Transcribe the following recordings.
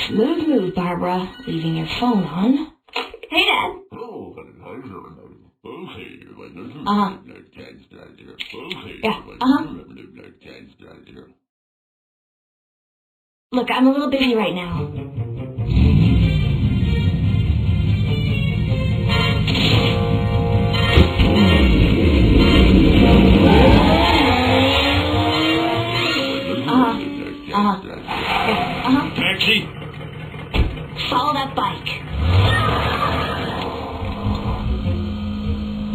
Smooth move, Barbara. Leaving your phone on. Hey, Dad. Uh-huh. Yeah, uh-huh. Look, I'm a little busy right now. Taxi! Follow that bike.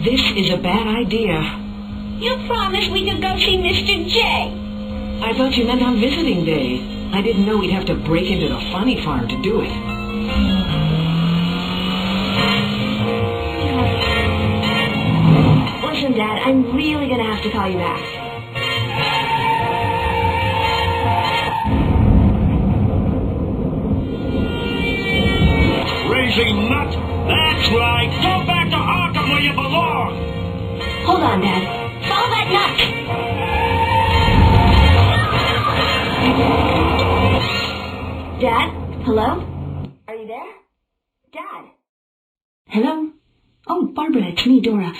This is a bad idea. You promised we could go see Mr. J. I thought you meant on visiting day. I didn't know we'd have to break into the funny farm to do it. Listen, Dad, I'm really gonna have to call you back. Crazy nut! That's right! Go back to Arkham where you belong! Hold on, Dad. Follow that nut! Dad? Hello? Are you there? Dad? Hello? Oh, Barbara, it's me, Dora.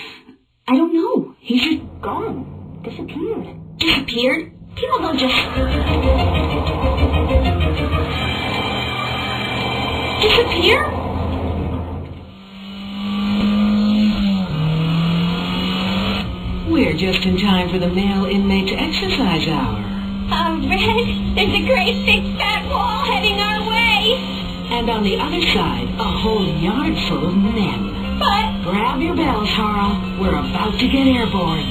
I don't know. He's just Gone. Disappeared. Disappeared? People don't just... disappear? We're just in time for the male inmates exercise hour. Red, there's a great big fat wall heading our way. And on the other side, a whole yard full of men. But... Grab your bells, Harl. We're about to get airborne.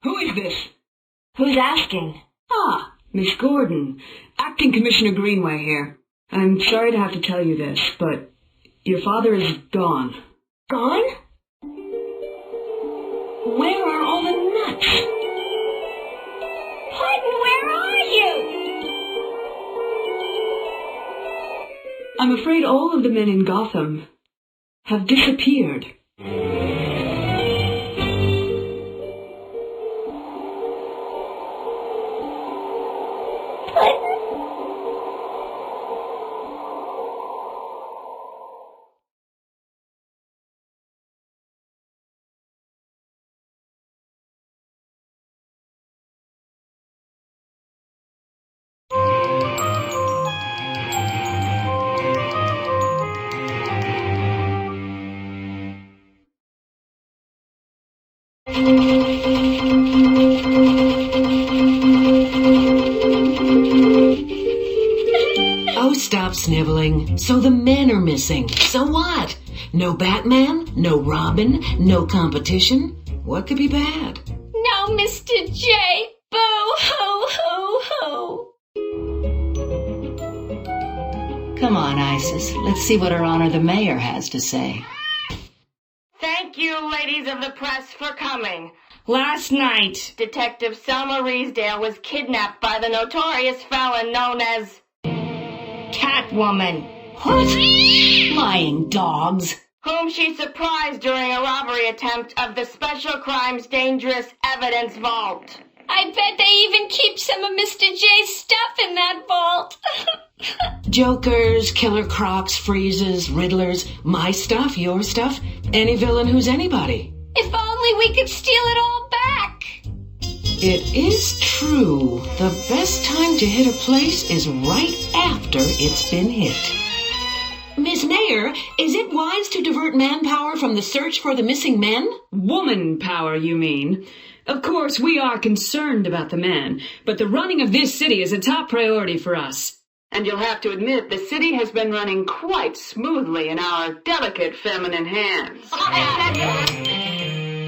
Who is this? Who's asking? Ah, Miss Gordon. Acting Commissioner Greenway here. I'm sorry to have to tell you this, but your father is gone. Gone? Where are all the nuts? Pardon, where are you? I'm afraid all of the men in Gotham have disappeared. Oh, stop sniveling. So the men are missing. So what? No Batman? No Robin? No competition? What could be bad? No, Mr. J. Boo-hoo-hoo-hoo. Come on, Isis. Let's see what Her Honor the Mayor has to say. Thank you, ladies of the press, for coming. Last night, Detective Selma Riesdale was kidnapped by the notorious felon known as Catwoman. What? Lying dogs. Whom she surprised during a robbery attempt of the Special Crimes Dangerous Evidence Vault. I bet they even keep some of Mr. J's stuff in that vault. Jokers, Killer Crocs, Freezes, Riddlers, my stuff, your stuff, any villain who's anybody. If only we could steal it all back. It is true. The best time to hit a place is right after it's been hit. Miss Mayor, is it wise to divert manpower from the search for the missing men? Woman power, you mean? Of course, we are concerned about the men, but the running of this city is a top priority for us. And you'll have to admit, the city has been running quite smoothly in our delicate feminine hands.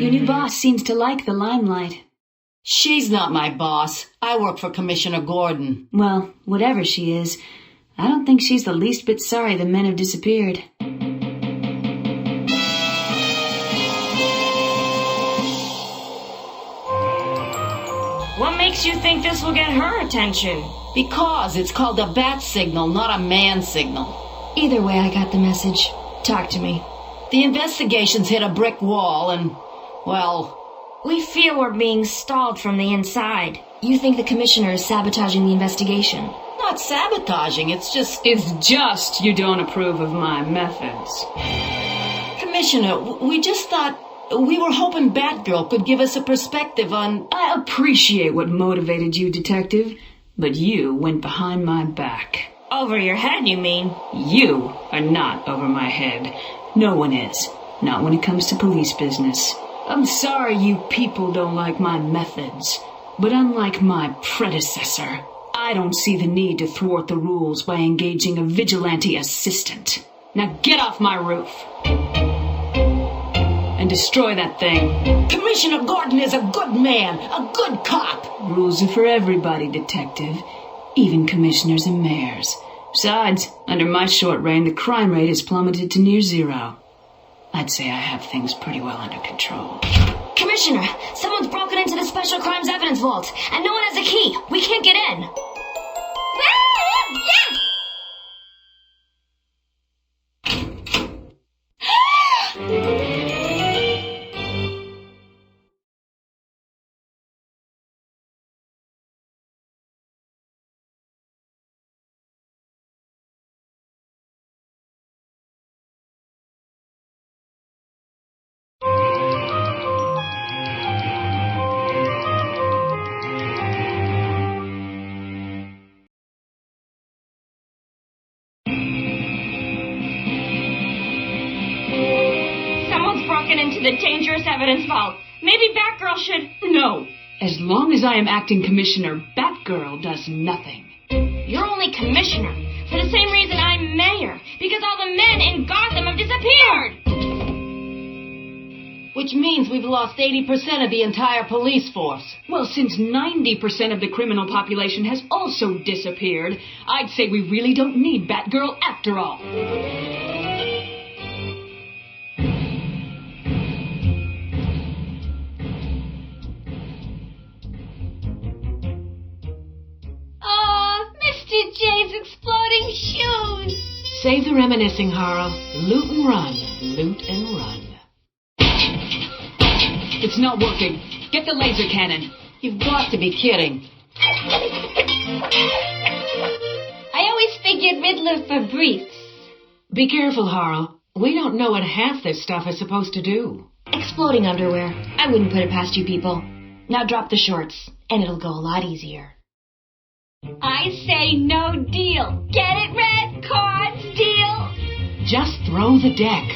Your new boss seems to like the limelight. She's not my boss. I work for Commissioner Gordon. Well, whatever she is, I don't think she's the least bit sorry the men have disappeared. What makes you think this will get her attention? Because it's called a bat signal, not a man signal. Either way, I got the message. Talk to me. The investigation's hit a brick wall and, well... We feel we're being stalled from the inside. You think the commissioner is sabotaging the investigation? Not sabotaging, it's just... It's just you don't approve of my methods. Commissioner, we just thought... We were hoping Batgirl could give us a perspective on... I appreciate what motivated you, Detective, but you went behind my back. Over your head, you mean? You are not over my head. No one is. Not when it comes to police business. I'm sorry you people don't like my methods, but unlike my predecessor, I don't see the need to thwart the rules by engaging a vigilante assistant. Now get off my roof! And destroy that thing. Commissioner Gordon is a good man, a good cop. Rules are for everybody, Detective. Even commissioners and mayors. Besides, under my short reign, the crime rate has plummeted to near zero. I'd say I have things pretty well under control. Commissioner, someone's broken into the Special Crimes Evidence Vault, and no one has a key. We can't get in. Into the dangerous evidence vault. Maybe Batgirl should... No. As long as I am acting commissioner, Batgirl does nothing. You're only commissioner. For the same reason I'm mayor. Because all the men in Gotham have disappeared. Which means we've lost 80% of the entire police force. Well, since 90% of the criminal population has also disappeared, I'd say we really don't need Batgirl after all. Jay's exploding shoes. Save the reminiscing, Harl. Loot and run. Loot and run. It's not working. Get the laser cannon. You've got to be kidding. I always figured Riddler for briefs. Be careful, Harl. We don't know what half this stuff is supposed to do. Exploding underwear. I wouldn't put it past you people. Now drop the shorts, and it'll go a lot easier. I say no deal. Get it, Red? Cards deal? Just throw the deck.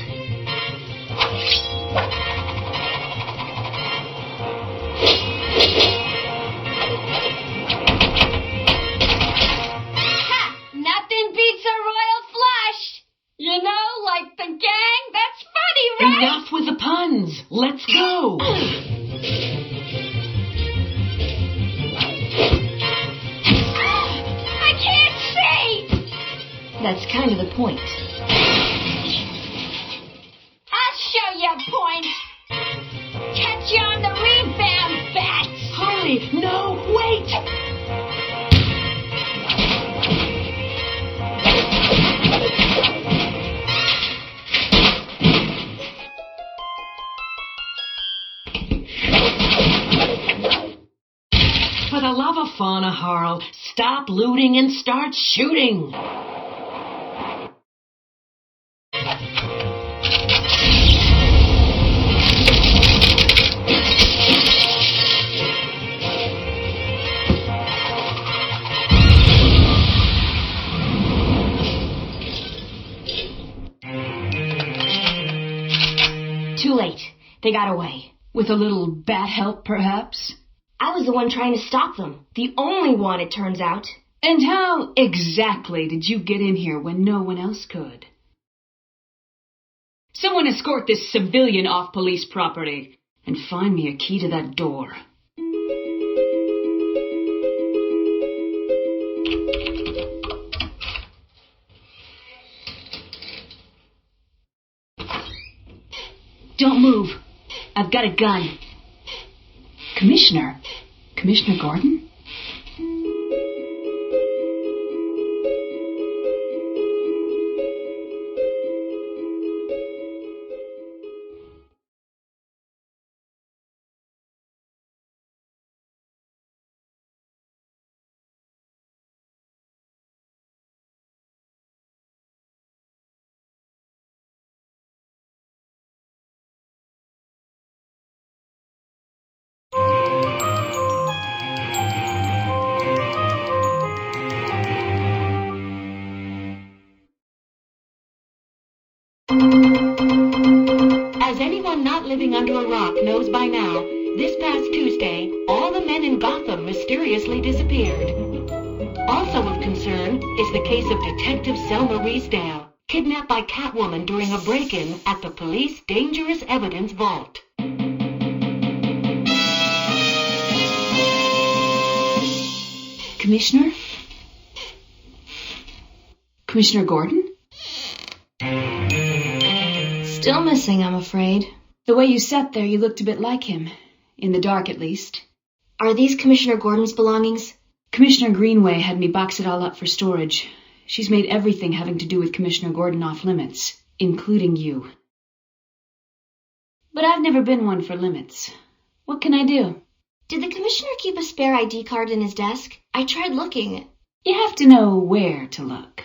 Ha! Nothing beats a royal flush. You know, like the gang? That's funny, right? Enough with the puns. Let's go. That's kind of the point. I'll show you a point. Catch you on the rebound, bats. Harley, no, wait. For the love of fauna, Harl, stop looting and start shooting. Too late. They got away. With a little bat help, perhaps? I was the one trying to stop them. The only one, it turns out. And how exactly did you get in here when no one else could? Someone escort this civilian off police property and find me a key to that door. Don't move. I've got a gun. Commissioner? Commissioner Gordon? As anyone not living under a rock knows by now, this past Tuesday, all the men in Gotham mysteriously disappeared. Also of concern is the case of Detective Selma Riesdale, kidnapped by Catwoman during a break-in at the police dangerous evidence vault. Commissioner? Commissioner Gordon? Still missing, I'm afraid. The way you sat there, you looked a bit like him. In the dark, at least. Are these Commissioner Gordon's belongings? Commissioner Greenway had me box it all up for storage. She's made everything having to do with Commissioner Gordon off limits, including you. But I've never been one for limits. What can I do? Did the Commissioner keep a spare ID card in his desk? I tried looking. You have to know where to look.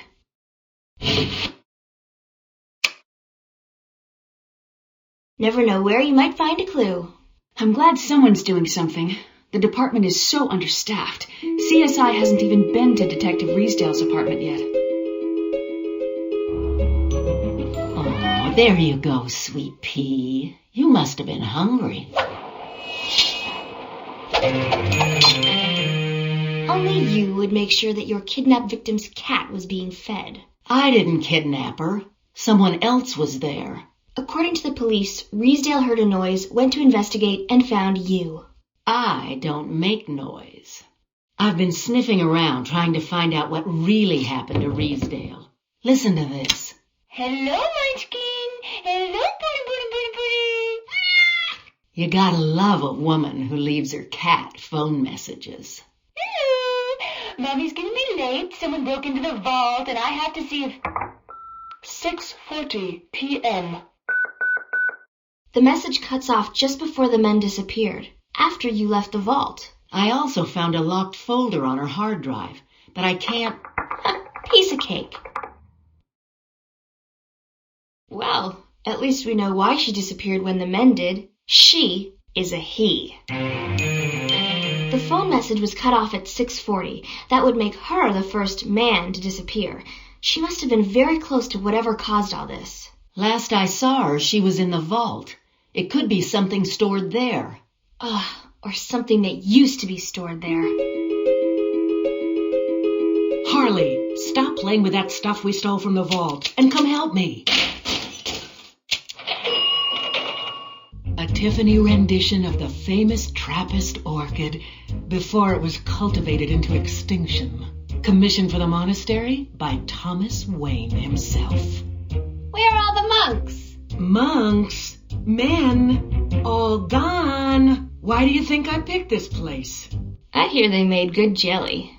Never know where you might find a clue. I'm glad someone's doing something. The department is so understaffed. CSI hasn't even been to Detective Riesdale's apartment yet. Oh, there you go, sweet pea. You must have been hungry. Only you would make sure that your kidnapped victim's cat was being fed. I didn't kidnap her. Someone else was there. According to the police, Riesdale heard a noise, went to investigate, and found you. I don't make noise. I've been sniffing around trying to find out what really happened to Riesdale. Listen to this. Hello, Munchkin. Hello, Booty. You gotta love a woman who leaves her cat phone messages. Hello. Mommy's gonna be late. Someone broke into the vault, and I have to see if... 6:40 p.m. The message cuts off just before the men disappeared, after you left the vault. I also found a locked folder on her hard drive, but I can't... Piece of cake. Well, at least we know why she disappeared when the men did. She is a he. The phone message was cut off at 6:40. That would make her the first man to disappear. She must have been very close to whatever caused all this. Last I saw her, she was in the vault. It could be something stored there. Or something that used to be stored there. Harley, stop playing with that stuff we stole from the vault and come help me. A Tiffany rendition of the famous Trappist orchid before it was cultivated into extinction. Commissioned for the monastery by Thomas Wayne himself. Where are all the monks? Monks? Men? All gone. Why do you think I picked this place? I hear they made good jelly.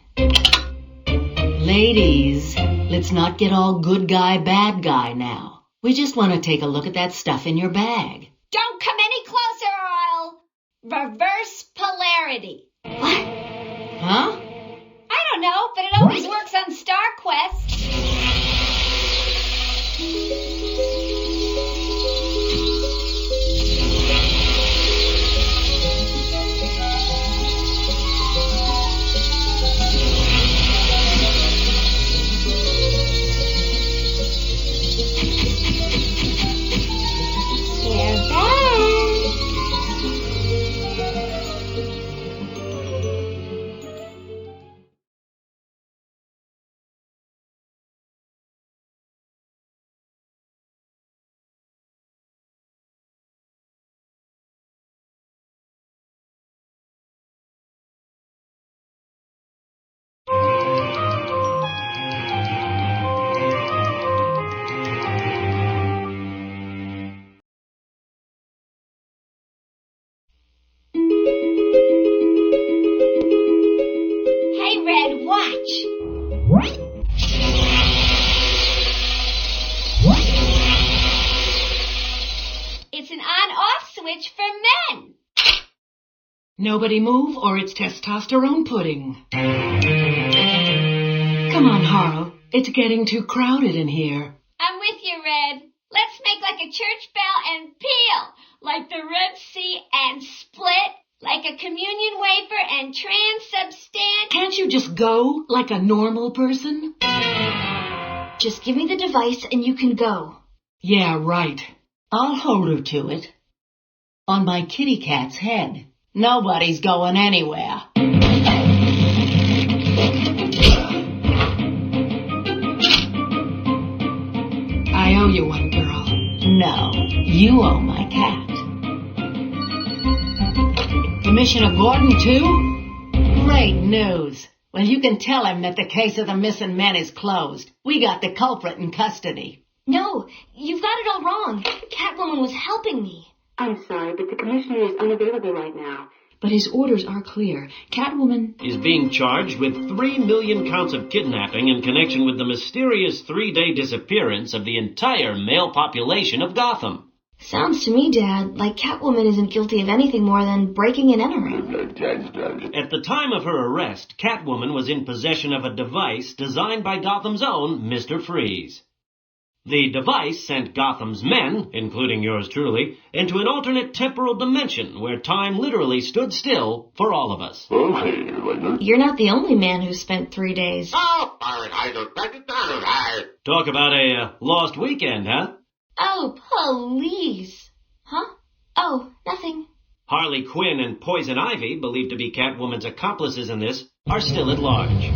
Ladies, let's not get all good guy, bad guy now. We just want to take a look at that stuff in your bag. Don't come any closer or I'll reverse polarity. What? Huh? I don't know, but it always works on Star Quest. It's an on-off switch for men. Nobody move or it's testosterone pudding. Come on, Harl. It's getting too crowded in here. I'm with you, Red. Let's make like a church bell and peal, like the Red Sea and split, like a communion wafer and transubstant. Can't you just go like a normal person? Just give me the device and you can go. Yeah, right. I'll hold her to it. On my kitty cat's head. Nobody's going anywhere. I owe you one, girl. No, you owe my cat. Commissioner Gordon, too? Great news. Well, you can tell him that the case of the missing men is closed. We got the culprit in custody. No, you've got it all wrong. Catwoman was helping me. I'm sorry, but the commissioner is unavailable right now. But his orders are clear. Catwoman is being charged with 3 million counts of kidnapping in connection with the mysterious 3-day disappearance of the entire male population of Gotham. Sounds to me, Dad, like Catwoman isn't guilty of anything more than breaking and entering. At the time of her arrest, Catwoman was in possession of a device designed by Gotham's own Mr. Freeze. The device sent Gotham's men, including yours truly, into an alternate temporal dimension where time literally stood still for all of us. You're not the only man who spent 3 days. Talk about a lost weekend, huh? Oh, please. Huh? Oh, nothing. Harley Quinn and Poison Ivy, believed to be Catwoman's accomplices in this, are still at large.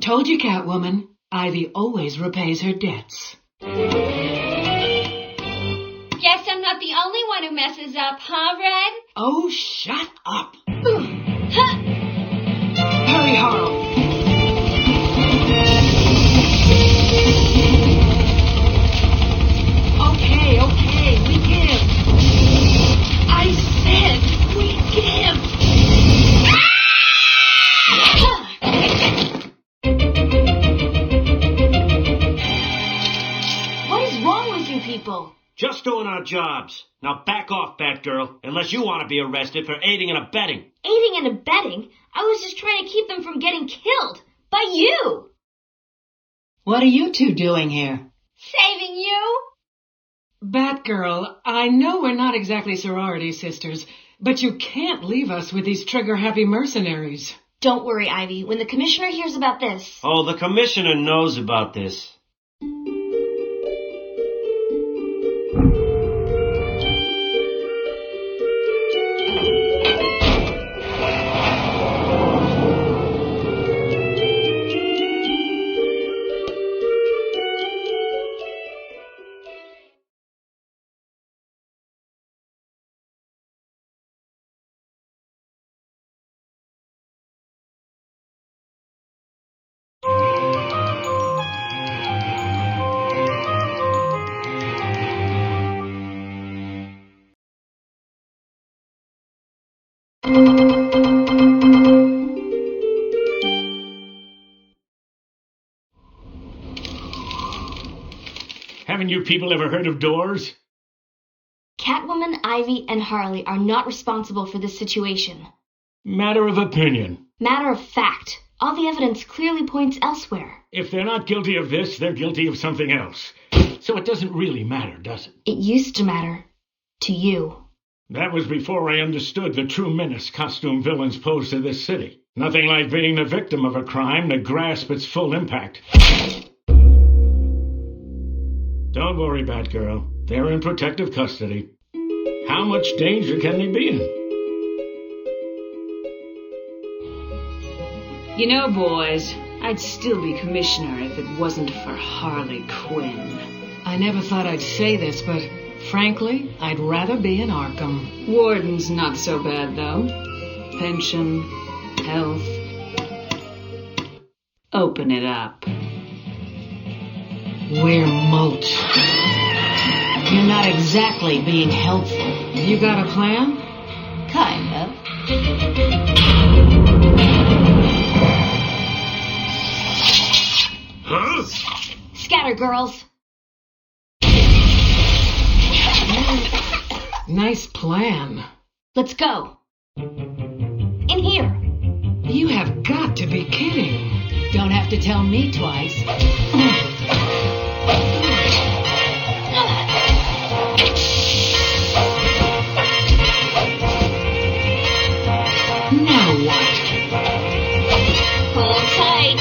Told you, Catwoman. Ivy always repays her debts. Guess I'm not the only one who messes up, huh, Red? Oh, shut up. Huh. Hurry, Harl. Okay, we give. I said we give. People. Just doing our jobs. Now back off, Batgirl, unless you want to be arrested for aiding and abetting. Aiding and abetting? I was just trying to keep them from getting killed. By you. What are you two doing here? Saving you. Batgirl, I know we're not exactly sorority sisters, but you can't leave us with these trigger-happy mercenaries. Don't worry, Ivy. When the commissioner hears about this... Oh, the commissioner knows about this. Haven't you people ever heard of doors? Catwoman, Ivy, and Harley are not responsible for this situation. Matter of opinion. Matter of fact. All the evidence clearly points elsewhere. If they're not guilty of this, they're guilty of something else. So it doesn't really matter, does it? It used to matter. To you. That was before I understood the true menace costume villains pose to this city. Nothing like being the victim of a crime to grasp its full impact. Don't worry, Batgirl. They're in protective custody. How much danger can they be in? You know, boys, I'd still be commissioner if it wasn't for Harley Quinn. I never thought I'd say this, but frankly, I'd rather be in Arkham. Warden's not so bad, though. Pension, health, Open it up. We're mulch. You're not exactly being helpful. You got a plan? Kind of. Huh? Scatter, girls. Nice plan. Let's go. In here. You have got to be kidding. Don't have to tell me twice. Now what? Hold tight.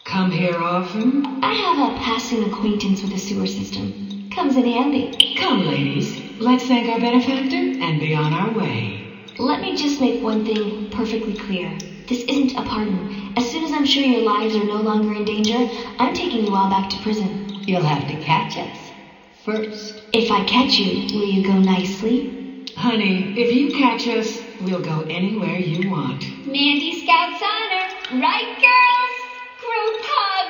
Come here often? I have a passing acquaintance with the sewer system. Comes in handy. Come, ladies. Let's thank our benefactor and be on our way. Let me just make one thing perfectly clear. This isn't a pardon. As soon as I'm sure your lives are no longer in danger, I'm taking you all back to prison. You'll have to catch us first. If I catch you, will you go nicely? Honey, if you catch us, we'll go anywhere you want. Mandy Scout's honor. Right, girls? Group hug.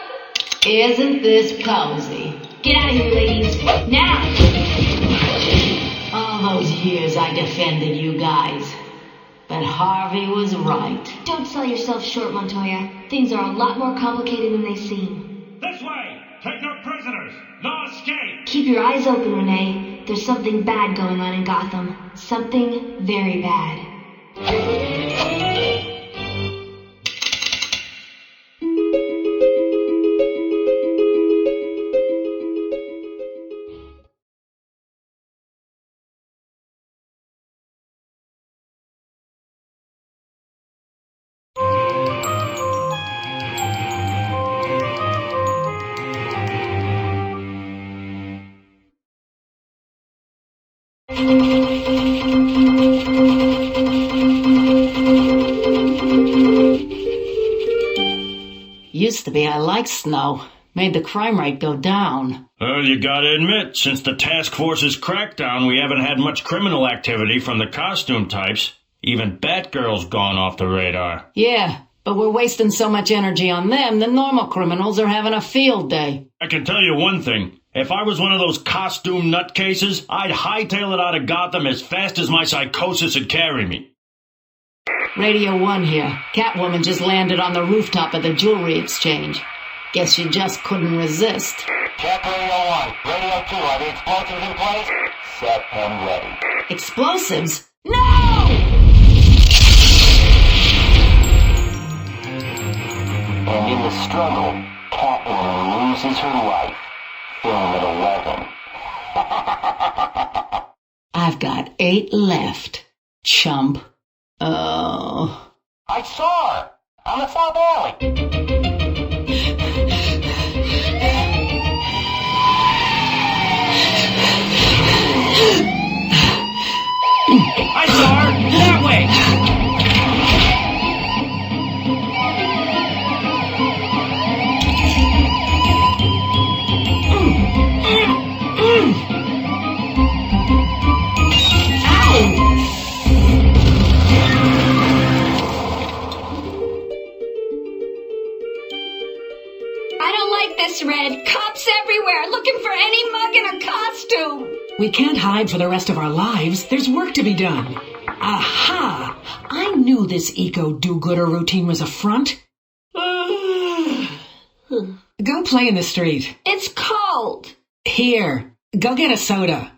Isn't this cozy? Get out of here, ladies. Now! All those years I defended you guys. But Harvey was right. Don't sell yourself short, Montoya. Things are a lot more complicated than they seem. This way! Take no prisoners! No escape! Keep your eyes open, Renee. There's something bad going on in Gotham. Something very bad. Used to be I liked snow. Made the crime rate go down. Well, you gotta admit, since the task force's crackdown, we haven't had much criminal activity from the costume types. Even Batgirl's gone off the radar. Yeah, but we're wasting so much energy on them, the normal criminals are having a field day. I can tell you one thing. If I was one of those costume nutcases, I'd hightail it out of Gotham as fast as my psychosis would carry me. Radio 1 here. Catwoman just landed on the rooftop of the jewelry exchange. Guess she just couldn't resist. Check Radio 1. Radio 2, are the explosives in place? Set and ready. Explosives? No! And in the struggle, Catwoman loses her life. Film with a weapon. I've got 8 left. Chump. Oh. I saw her! On the South Alley! I saw her! That way! Red. Cops everywhere, looking for any mug in a costume. We can't hide for the rest of our lives. There's work to be done. Aha! I knew this eco-do-gooder routine was a front. Go play in the street. It's cold. Here, go get a soda.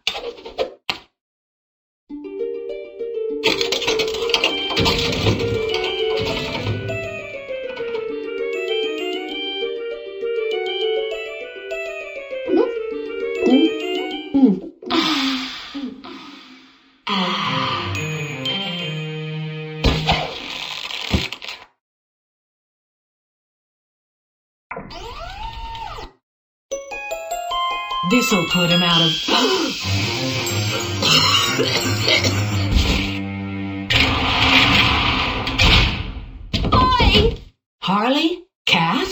This'll put him out of... Boy! Harley? Cat?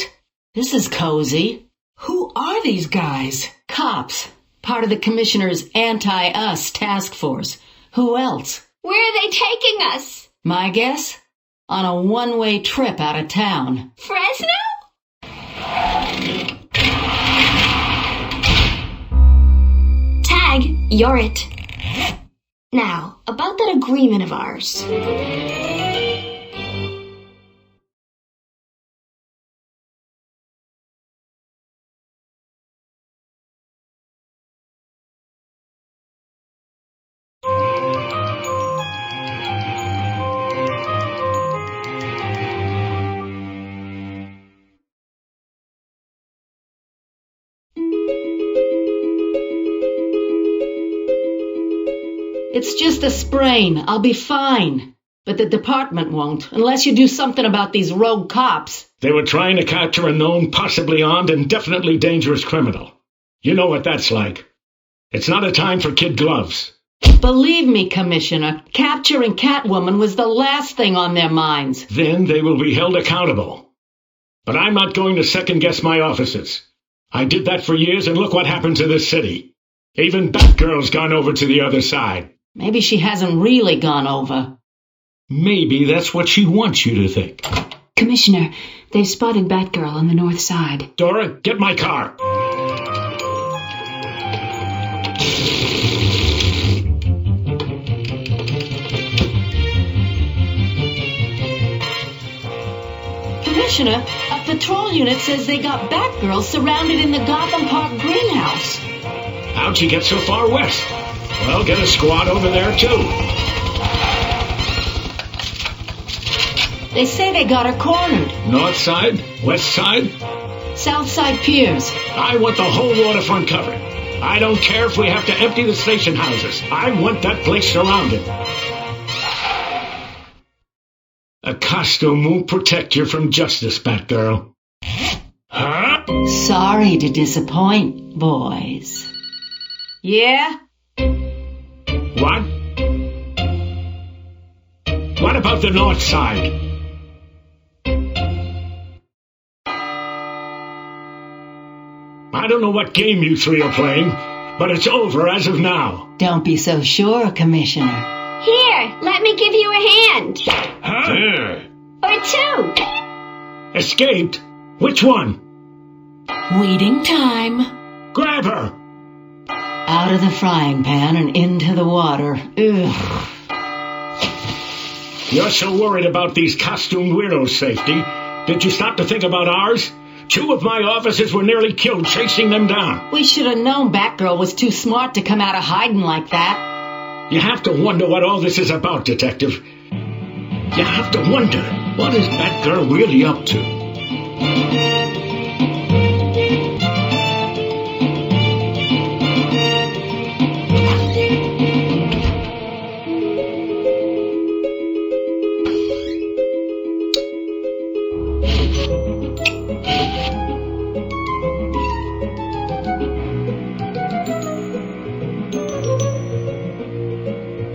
This is cozy. Who are these guys? Cops. Part of the Commissioner's anti-us task force. Who else? Where are they taking us? My guess? On a one-way trip out of town. Fresno? Tag, you're it. Now, about that agreement of ours. It's just a sprain. I'll be fine. But the department won't, unless you do something about these rogue cops. They were trying to capture a known, possibly armed, and definitely dangerous criminal. You know what that's like. It's not a time for kid gloves. Believe me, Commissioner, capturing Catwoman was the last thing on their minds. Then they will be held accountable. But I'm not going to second-guess my officers. I did that for years, and look what happened to this city. Even Batgirl's gone over to the other side. Maybe she hasn't really gone over. Maybe that's what she wants you to think. Commissioner, they've spotted Batgirl on the north side. Dora, get my car. Commissioner, a patrol unit says they got Batgirl surrounded in the Gotham Park greenhouse. How'd she get so far west? Well, get a squad over there, too. They say they got her cornered. North side? West side? South side piers. I want the whole waterfront covered. I don't care if we have to empty the station houses. I want that place surrounded. A costume won't protect you from justice, Batgirl. Huh? Sorry to disappoint, boys. Yeah? What? What about the north side? I don't know what game you three are playing, but it's over as of now. Don't be so sure, Commissioner. Here, let me give you a hand. Huh? Or two. Escaped? Which one? Weeding time. Grab her! Out of the frying pan and into the water. Ugh. You're so worried about these costume weirdos' safety. Did you stop to think about ours? 2 of my officers were nearly killed chasing them down. We should have known Batgirl was too smart to come out of hiding like that. You have to wonder what all this is about, Detective. You have to wonder, what is Batgirl really up to?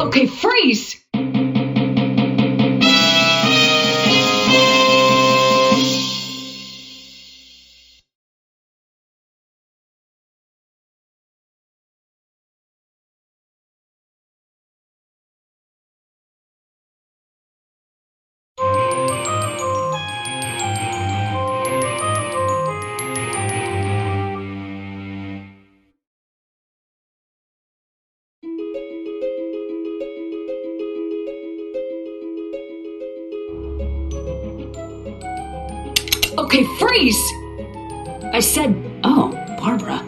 Okay, freeze! Okay, freeze! I said, oh, Barbara,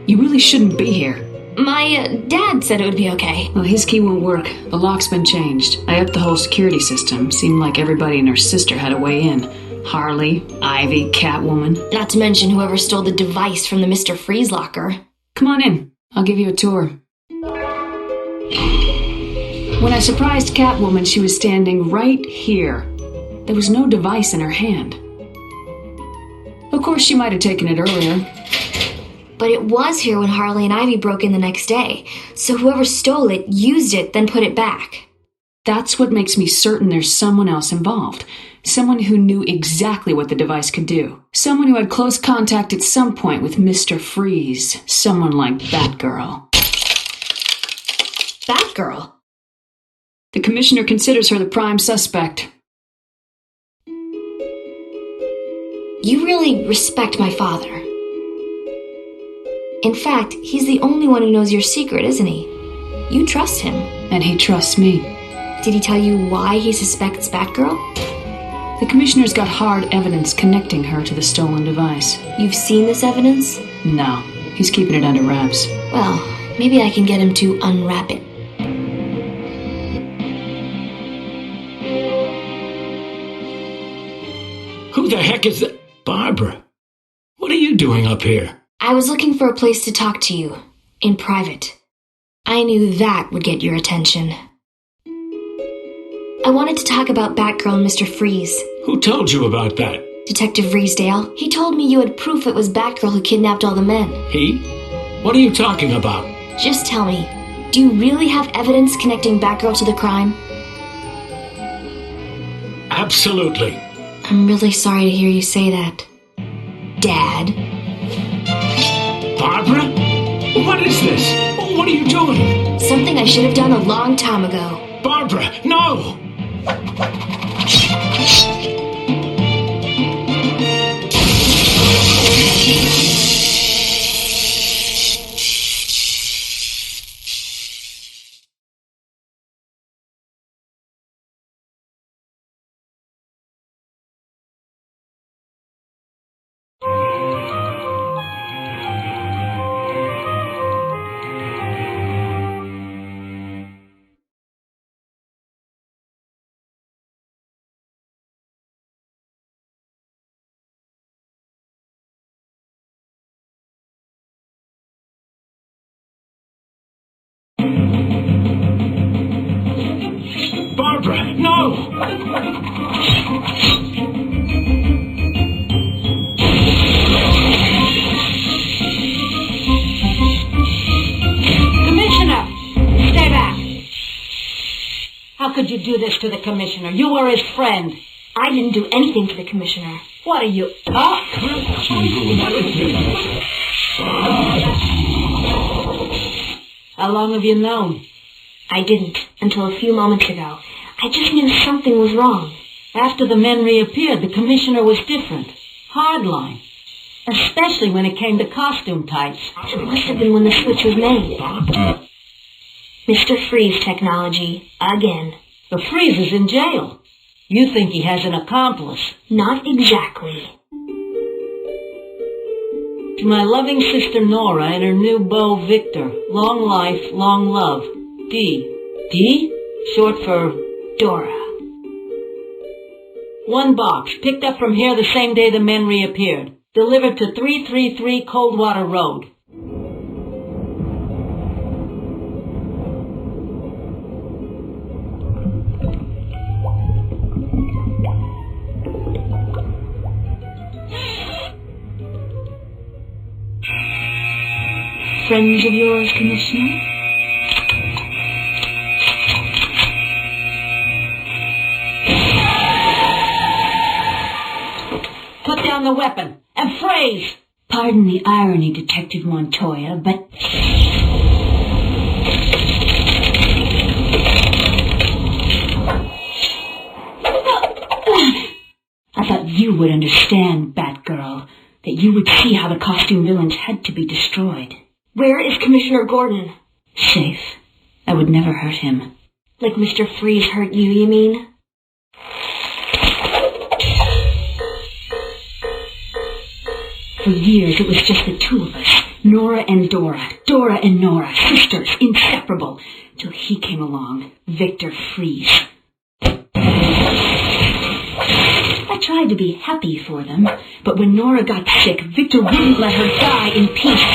you really shouldn't be here. My dad said it would be okay. Well, his key won't work. The lock's been changed. I upped the whole security system. Seemed like everybody and her sister had a way in. Harley, Ivy, Catwoman. Not to mention whoever stole the device from the Mr. Freeze locker. Come on in. I'll give you a tour. When I surprised Catwoman, she was standing right here. There was no device in her hand. Of course, she might have taken it earlier. But it was here when Harley and Ivy broke in the next day. So whoever stole it used it, then put it back. That's what makes me certain there's someone else involved. Someone who knew exactly what the device could do. Someone who had close contact at some point with Mr. Freeze. Someone like Batgirl. Batgirl? The Commissioner considers her the prime suspect. You really respect my father. In fact, he's the only one who knows your secret, isn't he? You trust him. And he trusts me. Did he tell you why he suspects Batgirl? The Commissioner's got hard evidence connecting her to the stolen device. You've seen this evidence? No, he's keeping it under wraps. Well, maybe I can get him to unwrap it. Who the heck is that? Barbara, what are you doing up here? I was looking for a place to talk to you, in private. I knew that would get your attention. I wanted to talk about Batgirl and Mr. Freeze. Who told you about that? Detective Riesdale. He told me you had proof it was Batgirl who kidnapped all the men. He? What are you talking about? Just tell me, do you really have evidence connecting Batgirl to the crime? Absolutely. I'm really sorry to hear you say that, Dad. Barbara? What is this? What are you doing? Something I should have done a long time ago. Barbara, no! Barbara, no! Commissioner! Stay back! How could you do this to the Commissioner? You were his friend. I didn't do anything to the Commissioner. What are you... Huh? How long have you known? I didn't, until a few moments ago. I just knew something was wrong. After the men reappeared, the Commissioner was different. Hardline. Especially when it came to costume types. It must have been when the switch was made. Mr. Freeze technology, again. The Freeze is in jail. You think he has an accomplice? Not exactly. To my loving sister Nora and her new beau Victor, long life, long love. D. D? Short for Dora. 1 box, picked up from here the same day the men reappeared. Delivered to 333 Coldwater Road. Friends of yours, Commissioner? Put down the weapon. And phrase! Pardon the irony, Detective Montoya, but... I thought you would understand, Batgirl, that you would see how the costume villains had to be destroyed. Where is Commissioner Gordon? Safe. I would never hurt him. Like Mr. Freeze hurt you mean? For years, it was just the two of us. Nora and Dora. Dora and Nora. Sisters. Inseparable. Till he came along. Victor Freeze. I tried to be happy for them, but when Nora got sick, Victor wouldn't let her die in peace.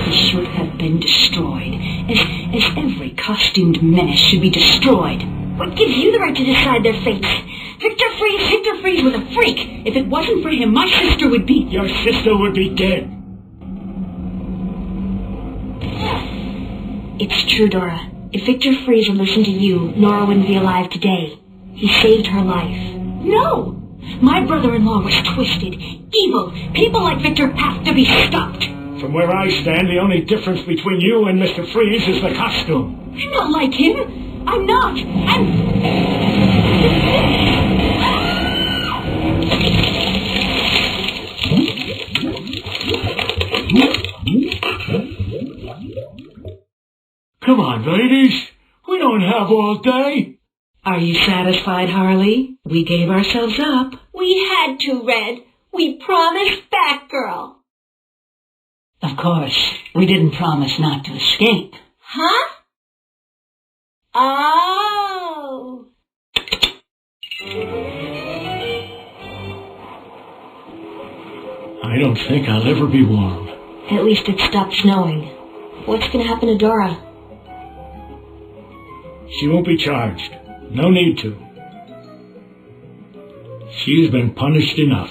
He should have been destroyed, as every costumed menace should be destroyed. What gives you the right to decide their fates? Victor Freeze was a freak. If it wasn't for him, my sister would be... Your sister would be dead. It's true, Dora. If Victor Freeze had listened to you, Nora wouldn't be alive today. He saved her life. No! My brother-in-law was twisted, evil. People like Victor have to be stopped. From where I stand, the only difference between you and Mr. Freeze is the costume. I'm not like him. I'm not. Come on, ladies. We don't have all day. Are you satisfied, Harley? We gave ourselves up. We had to, Red. We promised Batgirl. Of course, we didn't promise not to escape. Huh? Oh. I don't think I'll ever be warm. At least it stopped snowing. What's gonna happen to Dora? She won't be charged. No need to. She's been punished enough.